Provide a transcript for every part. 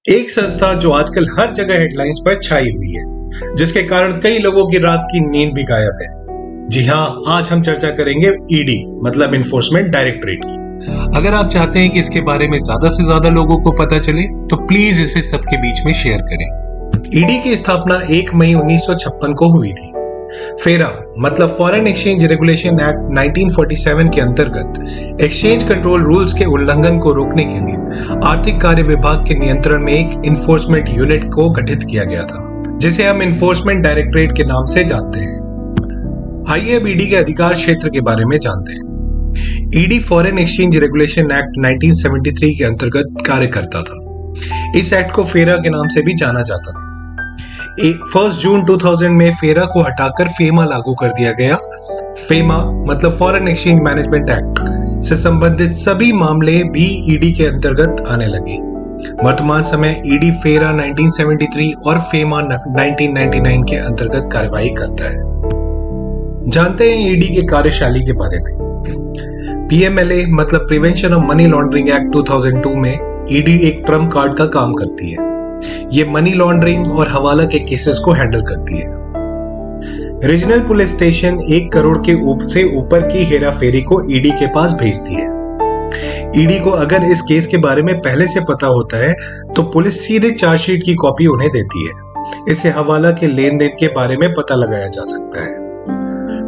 एक संस्था जो आजकल हर जगह हेडलाइंस पर छाई हुई है, जिसके कारण कई लोगों की रात की नींद भी गायब है। जी हाँ, आज हम चर्चा करेंगे ईडी मतलब इन्फोर्समेंट डायरेक्टरेट की। अगर आप चाहते हैं कि इसके बारे में ज्यादा से ज्यादा लोगों को पता चले तो प्लीज इसे सबके बीच में शेयर करें। ईडी की स्थापना 1 मई 1956 को हुई थी। फेरा मतलब फॉरेन एक्सचेंज रेगुलेशन एक्ट 1947 के अंतर्गत एक्सचेंज कंट्रोल रूल्स के उल्लंघन को रोकने के लिए आर्थिक कार्य विभाग के नियंत्रण में एक इन्फोर्समेंट यूनिट को गठित किया गया था, जिसे हम इन्फोर्समेंट डायरेक्टरेट के नाम से जानते हैं। आइए अब ईडी के अधिकार क्षेत्र के बारे में जानते हैं। ED foreign exchange regulation act 1973 के अंतर्गत कार्य करता था। इस एक्ट को फेरा के नाम से भी जाना जाता था। 1 जून 2000 में फेरा को हटाकर फेमा लागू कर दिया गया। फेमा मतलब फॉरेन एक्सचेंज मैनेजमेंट एक्ट से संबंधित सभी मामले भी ईडी के अंतर्गत आने लगे। वर्तमान समय ईडी फेरा 1973 और फेमा 1999 के अंतर्गत कार्रवाई करता है। जानते हैं ईडी के कार्यशैली के बारे में। पीएमएलए मतलब prevention of money laundering act 2002 में ईडी एक ट्रम्प कार्ड का काम करती है। ये मनी लॉन्ड्रिंग और हवाला के केसेस को हैंडल करती है। रीजनल पुलिस स्टेशन 1 करोड़ के से ऊपर की हेरा फेरी को ईडी के पास भेजती है। ईडी को अगर इस केस के बारे में पहले से पता होता है तो पुलिस सीधे चार्जशीट की कॉपी उन्हें देती है। इससे हवाला के लेन देन के बारे में पता लगाया जा सकता है।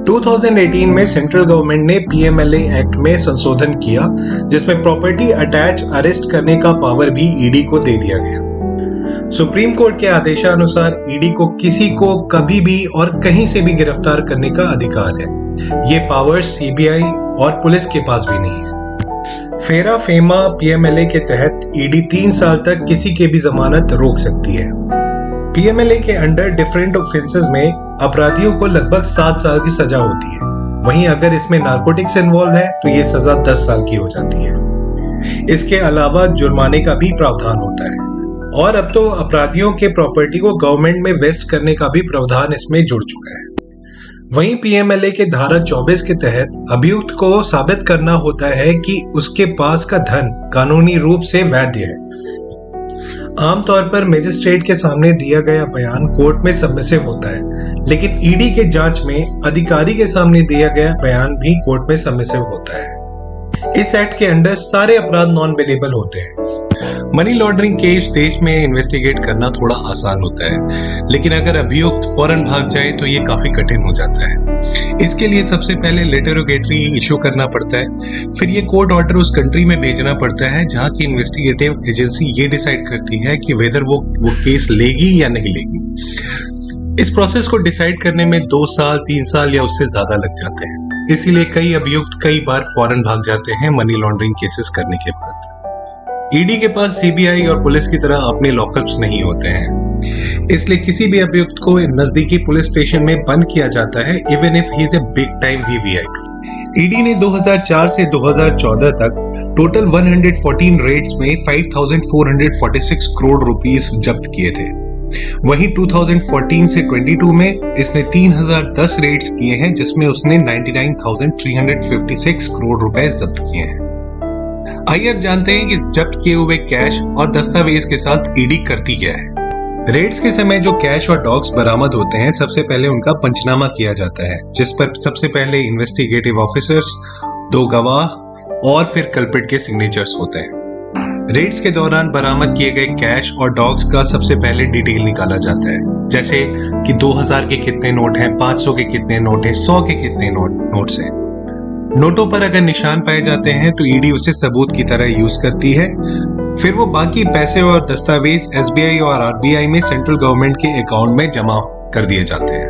2018 में सेंट्रल गवर्नमेंट ने पीएमएलए एक्ट में संशोधन किया, जिसमें प्रॉपर्टी अटैच अरेस्ट करने का पावर भी ईडी को दे दिया गया। सुप्रीम कोर्ट के आदेशानुसार ईडी को किसी को कभी भी और कहीं से भी गिरफ्तार करने का अधिकार है। ये पावर्स सीबीआई और पुलिस के पास भी नहीं है। फेरा फेमा पीएमएलए के तहत ईडी 3 साल तक किसी के भी जमानत रोक सकती है। पीएमएलए के अंडर डिफरेंट ऑफेंसेस में अपराधियों को लगभग 7 साल की सजा होती है। वहीं अगर इसमें नारकोटिक्स इन्वॉल्व है तो ये सजा 10 साल की हो जाती है। इसके अलावा जुर्माने का भी प्रावधान होता है और अब तो अपराधियों के प्रॉपर्टी को गवर्नमेंट में वेस्ट करने का भी प्रावधान इसमें जुड़ चुका है। वहीं पीएमएलए के धारा 24 के तहत अभियुक्त को साबित करना होता है कि उसके पास का धन कानूनी रूप से वैध है। आमतौर पर मजिस्ट्रेट के सामने दिया गया बयान कोर्ट में सबमिसिव होता है, लेकिन ईडी के जांच में अधिकारी के सामने दिया गया बयान भी कोर्ट में सबमिसिव होता है। इस एक्ट के अंडर सारे अपराध नॉन बेलेबल होते हैं। मनी लॉन्ड्रिंग केस देश में इन्वेस्टिगेट करना थोड़ा आसान होता है, लेकिन अगर अभियुक्त फौरन भाग जाए तो ये काफी कठिन हो जाता है। इसके लिए सबसे पहले लेटरोगेटरी इशू करना पड़ता है, फिर ये कोर्ट ऑर्डर उस कंट्री में भेजना पड़ता है जहाँ की इन्वेस्टिगेटिव एजेंसी ये डिसाइड करती है कि वेदर वो केस लेगी या नहीं लेगी। इस प्रोसेस को डिसाइड करने में 2 साल 3 साल या उससे ज्यादा लग जाते हैं। इसीलिए कई अभियुक्त कई बार फौरन भाग जाते हैं मनी लॉन्ड्रिंग केसेस करने के बाद। ईडी के पास सीबीआई और पुलिस की तरह अपने लॉकअप्स नहीं होते हैं, इसलिए किसी भी अभियुक्त को नजदीकी पुलिस स्टेशन में बंद किया जाता है, even if he is a big time VVIP. ED ने 2004 से 2014 तक टोटल 114 रेड्स में 5446 करोड़ रुपीस जब्त किए थे। वहीं 2014 से 22 में इसने 3010 रेड्स किए हैं, जिसमें उसने 99,356 करोड़ रुपए जब्त किए हैं। आइए अब जानते हैं कि जब्त किए हुए कैश और दस्तावेज के साथ ईडी करती क्या है। रेड्स के समय जो कैश और डॉग्स बरामद होते हैं, सबसे पहले उनका पंचनामा किया जाता है, जिस पर सबसे पहले इन्वेस्टिगेटिव ऑफिसर्स, 2 गवाह और फिर कल्प्रिट के सिग्नेचर्स होते हैं। रेड्स के दौरान बरामद किए गए कैश और डॉग्स का सबसे पहले डिटेल निकाला जाता है, जैसे कि 2000 के कितने नोट हैं, 500 के कितने नोट हैं, 100 के कितने नोट्स हैं। नोटों पर अगर निशान पाए जाते हैं तो ईडी उसे सबूत की तरह यूज करती है। फिर वो बाकी पैसे और दस्तावेज एसबीआई और आरबीआई में सेंट्रल गवर्नमेंट के अकाउंट में जमा कर दिए जाते हैं।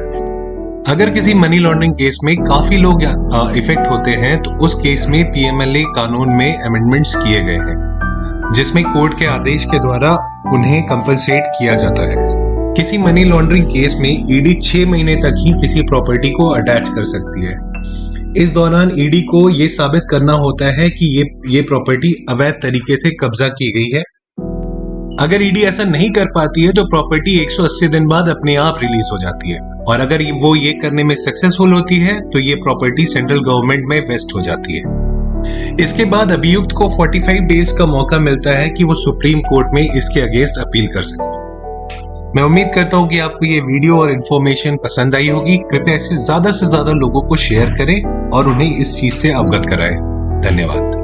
अगर किसी मनी लॉन्ड्रिंग केस में काफी लोग इफेक्ट होते हैं तो उस केस में पीएमएलए कानून में अमेंडमेंट्स किए गए हैं, जिसमें कोर्ट के आदेश के द्वारा उन्हें कंपनसेट किया जाता है। किसी मनी लॉन्ड्रिंग केस में ईडी 6 महीने तक ही किसी प्रॉपर्टी को अटैच कर सकती है। इस दौरान ईडी को यह साबित करना होता है कि ये प्रॉपर्टी अवैध तरीके से कब्जा की गई है। अगर ईडी ऐसा नहीं कर पाती है तो प्रॉपर्टी 180 दिन बाद अपने आप रिलीज हो जाती है, और अगर वो ये करने में सक्सेसफुल होती है तो ये प्रॉपर्टी सेंट्रल गवर्नमेंट में वेस्ट हो जाती है। इसके बाद अभियुक्त को 45 डेज का मौका मिलता है कि वो सुप्रीम कोर्ट में इसके अगेंस्ट अपील कर सके। मैं उम्मीद करता हूं कि आपको ये वीडियो और इन्फॉर्मेशन पसंद आई होगी। कृपया इसे ज्यादा से ज्यादा लोगों को शेयर करें और उन्हें इस चीज से अवगत कराएं। धन्यवाद।